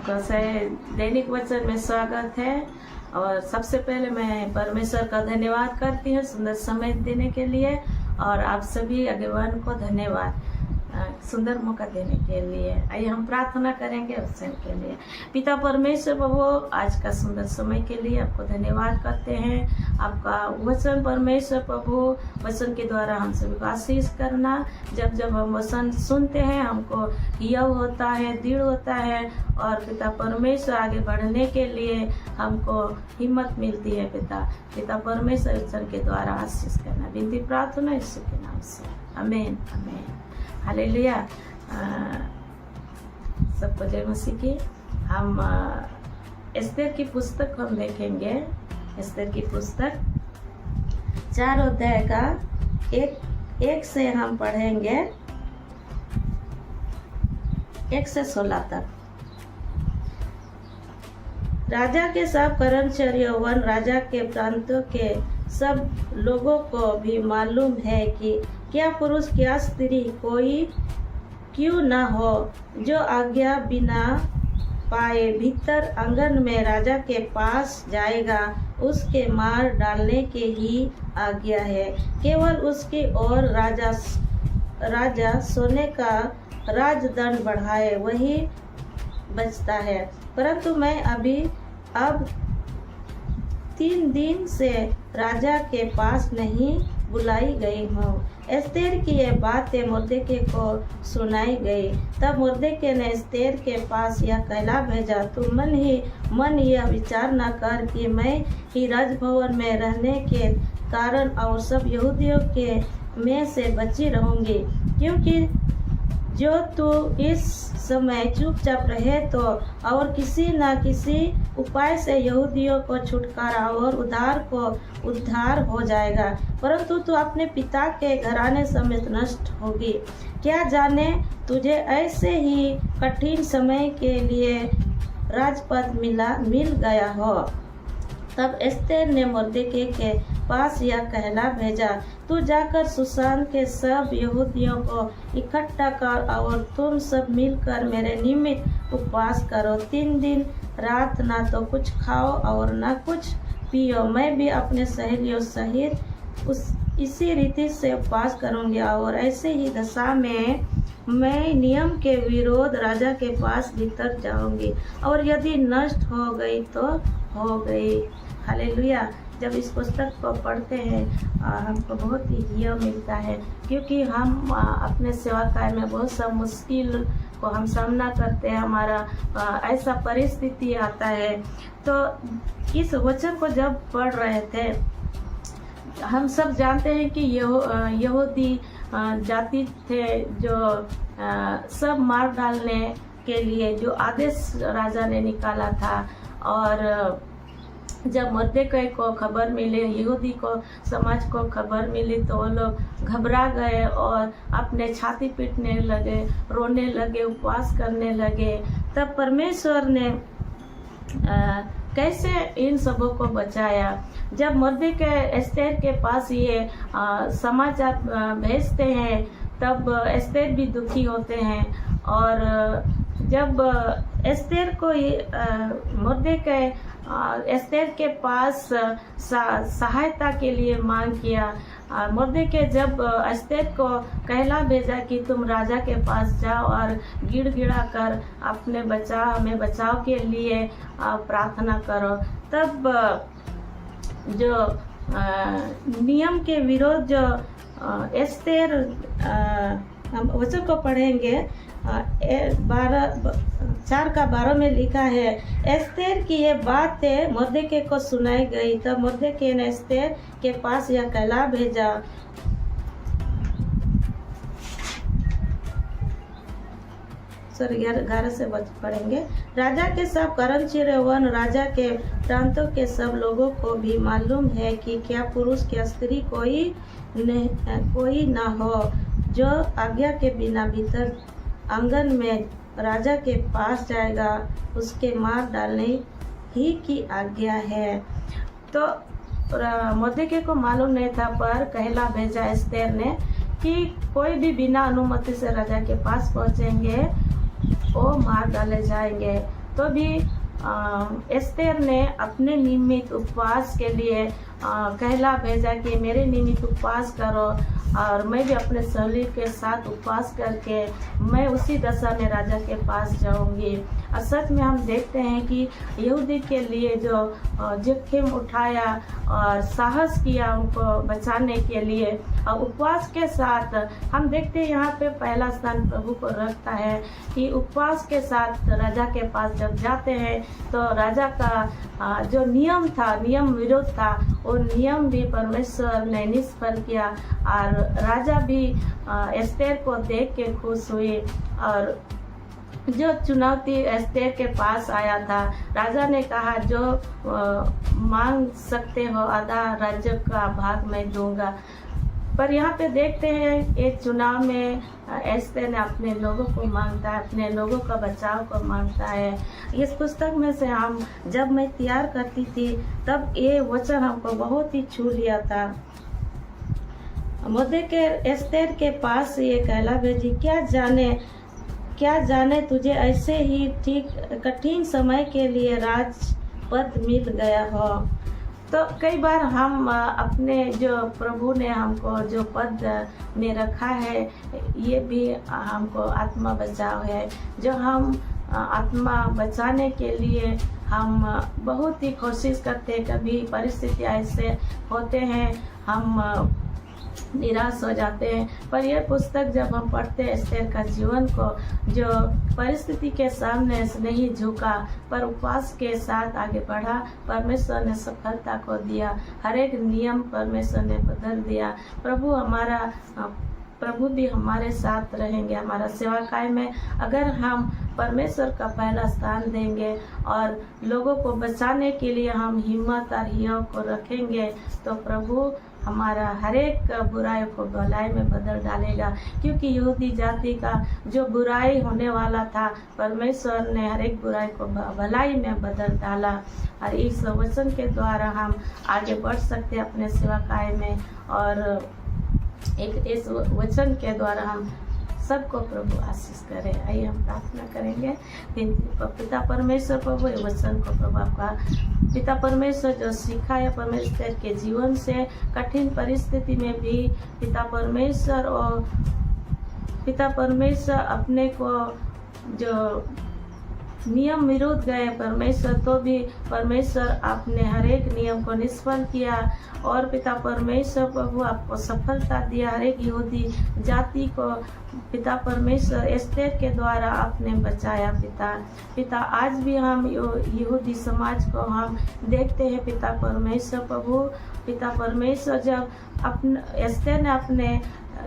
आपका दैनिक वचन में स्वागत है। और सबसे पहले मैं परमेश्वर का धन्यवाद करती हूँ सुंदर समय देने के लिए, और आप सभी अगेवान को धन्यवाद सुंदर मौका देने के लिए। आइए हम प्रार्थना करेंगे वचन के लिए। पिता परमेश्वर प्रभु, आज का सुंदर समय के लिए आपको धन्यवाद करते हैं। आपका वचन परमेश्वर प्रभु, वचन के द्वारा हम सभी को आशीष करना। जब जब हम वचन सुनते हैं हमको हियाव होता है, दृढ़ होता है, और पिता परमेश्वर आगे बढ़ने के लिए हमको हिम्मत मिलती है। पिता परमेश्वर वचन के द्वारा आशीष करना विनती प्रार्थना यीशु के नाम से, आमीन आमीन हालेलुया। सबको जय मसीह की। हम एस्तेर की पुस्तक हम देखेंगे। एस्तेर की पुस्तक 4 अध्याय का एक से हम पढ़ेंगे 1 से 16 तक। राजा के सब कर्मचारियों वन राजा के प्रांतों के सब लोगों को भी मालूम है कि क्या पुरुष क्या स्त्री कोई क्यों न हो जो आज्ञा बिना पाए भीतर आंगन में राजा के पास जाएगा, उसके मार डालने के ही आज्ञा है। केवल उसकी ओर राजा सोने का राजदंड बढ़ाए वही बचता है। परंतु मैं अब 3 दिन से राजा के पास नहीं बुलाई गई हूँ। एस्तेर की ये बातें मुर्देके को सुनाई गई। तब मुर्देके ने एस्तेर के पास यह कहला भेजा, तू मन यह विचार न कर कि मैं ही राजभवन में रहने के कारण और सब यहूदियों के में से बची रहूंगी, क्योंकि जो तू इस समय चुपचाप रहे तो और किसी न किसी उपाय से यहूदियों को छुटकारा और उद्धार हो जाएगा, परंतु तू अपने पिता के घराने समेत नष्ट होगी। क्या जाने तुझे ऐसे ही कठिन समय के लिए राजपद मिल गया हो। तब एस्तेर ने मुर्देके के पास यह कहला भेजा, तू जाकर सुसान के सब यहूदियों को इकट्ठा कर और तुम सब मिलकर मेरे निमित्त उपवास करो। 3 दिन रात ना तो कुछ खाओ और ना कुछ पियो। मैं भी अपने सहेलियों सहित इसी रीति से उपवास करूंगी, और ऐसे ही दशा में मैं नियम के विरोध राजा के पास भीतर जाऊंगी, और यदि नष्ट हो गई तो हो गई। हालेलुया। जब इस पुस्तक को पढ़ते हैं हमको बहुत ही हिया मिलता है, क्योंकि हम अपने सेवा कार्य में बहुत सा मुश्किल को हम सामना करते हैं। हमारा ऐसा परिस्थिति आता है। तो इस वचन को जब पढ़ रहे थे, हम सब जानते हैं कि यहूदी जाति थे जो सब मार डालने के लिए जो आदेश राजा ने निकाला था। और जब मुर्देके को खबर मिली, यहूदी को समाज को खबर मिली, तो वो लोग घबरा गए और अपने छाती पीटने लगे, रोने लगे, उपवास करने लगे। तब परमेश्वर ने कैसे इन सबों को बचाया। जब मुर्देके एस्तेर के पास ये समाचार भेजते हैं, तब एस्तेर भी दुखी होते हैं। और जब एस्तेर को मुर्देके एस्तेर के पास सहायता के लिए मांग किया। मुर्देके जब एस्तेर को कहला भेजा कि तुम राजा के पास जाओ और गिड़गिड़ा कर अपने बचाव के लिए प्रार्थना करो, तब जो नियम के विरोध जो एस्तेर, हम वचन को पढ़ेंगे 4:12 में लिखा है, एस्तेर की ये बातें मुर्देके को सुनाई गई। तब मुर्देके ने एस्तेर के पास यह कहला भेजा, 11 से पढ़ेंगे। राजा के सब कर्मचारी वन राजा के प्रांतों के सब लोगों को भी मालूम है कि क्या पुरुष क्या स्त्री कोई न हो जो आज्ञा के बिना भीतर आंगन में राजा के पास जाएगा, उसके मार डालने ही की आज्ञा है। तो मुर्देके को मालूम नहीं था, पर कहला भेजा एस्तेर ने कि कोई भी बिना अनुमति से राजा के पास पहुंचेंगे वो मार डाले जाएंगे। तो भी एस्तेर ने अपने निमित्त उपवास के लिए कहला भेजा कि मेरे निमित्त उपवास करो, और मैं भी अपने सहेली के साथ उपवास करके मैं उसी दशा में राजा के पास जाऊंगी। और सच में हम देखते हैं कि यहूदी के लिए जो जोखिम उठाया और साहस किया उनको बचाने के लिए, और उपवास के साथ हम देखते हैं यहाँ पे पहला स्थान प्रभु को रखता है कि उपवास के साथ राजा के पास जब जाते हैं तो राजा का जो नियम था, नियम विरोध था, वो नियम भी परमेश्वर ने निष्फल किया, और राजा भी एस्तेर को देख के खुश हुए। और जो चुनौती एस्तेर के पास आया था, राजा ने कहा जो मांग सकते हो आधा राज्य का भाग मैं दूंगा। पर यहाँ पे देखते हैं एक चुनाव में एस्तेर ने अपने लोगों को मांगता है, अपने लोगों का बचाव को मांगता है। इस पुस्तक में से हम जब मैं तैयार करती थी तब ये वचन हमको बहुत ही छू लिया था। मोर्देखाई एस्तेर के पास ये कहला भेजी, क्या जाने तुझे ऐसे ही ठीक कठिन समय के लिए राजपद मिल गया हो। तो कई बार हम अपने जो प्रभु ने हमको जो पद में रखा है, ये भी हमको आत्मा बचाव है, जो हम आत्मा बचाने के लिए हम बहुत ही कोशिश करते हैं। कभी परिस्थिति ऐसे होते हैं हम निराश हो जाते हैं, पर यह पुस्तक जब हम पढ़ते हैं एस्तेर का जीवन को, जो परिस्थिति के सामने नहीं झुका पर उपवास के साथ आगे बढ़ा, परमेश्वर ने सफलता को दिया, हर एक नियम परमेश्वर ने बदल दिया। प्रभु भी हमारे साथ रहेंगे हमारा सेवाकाय में, अगर हम परमेश्वर का पहला स्थान देंगे और लोगों को बचाने के लिए हम हिम्मत और हिम्मत को रखेंगे, तो प्रभु हमारा हर एक बुराई को भलाई में बदल डालेगा। क्योंकि यहूदी जाति का जो बुराई होने वाला था, परमेश्वर ने हर एक बुराई को भलाई में बदल डाला। और इस वचन के द्वारा हम आगे बढ़ सकते हैं अपने सेवाकाय में, और इस वचन के द्वारा हम सबको प्रभु आशीष करे। आइए हम प्रार्थना करेंगे। पिता परमेश्वर प्रभु ये वचन को प्रभु आपका पिता परमेश्वर जो सिखाया परमेश्वर के जीवन से, कठिन परिस्थिति में भी पिता परमेश्वर अपने को जो नियम विरुद्ध गए परमेश्वर, तो भी परमेश्वर आपने हर एक नियम को निष्फल किया, और पिता परमेश्वर प्रभु आपको सफलता दिया। हर एक यहूदी जाति को पिता परमेश्वर एस्तेर के द्वारा आपने बचाया। पिता आज भी हम यहूदी समाज को हम देखते हैं पिता परमेश्वर प्रभु, पिता परमेश्वर जब एस्तेर ने अपने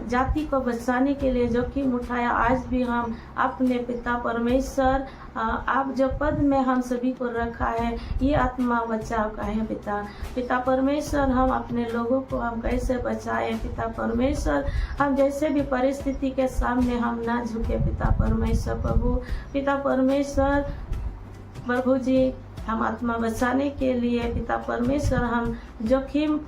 जाति को बचाने के लिए जोखिम उठाया, आज भी हम अपने पिता परमेश्वर आप जो पद में हम सभी को रखा है, ये आत्मा बचाव का है। पिता परमेश्वर हम अपने लोगों को हम कैसे बचाए पिता परमेश्वर, हम जैसे भी परिस्थिति के सामने हम ना झुके पिता परमेश्वर प्रभु। पिता परमेश्वर प्रभु जी, हम आत्मा बचाने के लिए पिता परमेश्वर हम जोखिम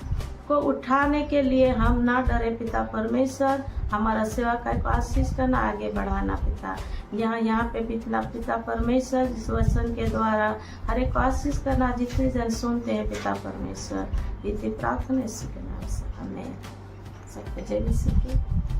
को उठाने के लिए हम ना डरे पिता परमेश्वर। हमारा सेवाकाय को आशीष करना, आगे बढ़ाना पिता। यहाँ पे पिता परमेश्वर जिस वचन के द्वारा हर एक को आशीष करना, जितने जन सुनते हैं पिता परमेश्वर, इतनी प्रार्थना यीशु के नाम से, हमें सबको जय मसीह की।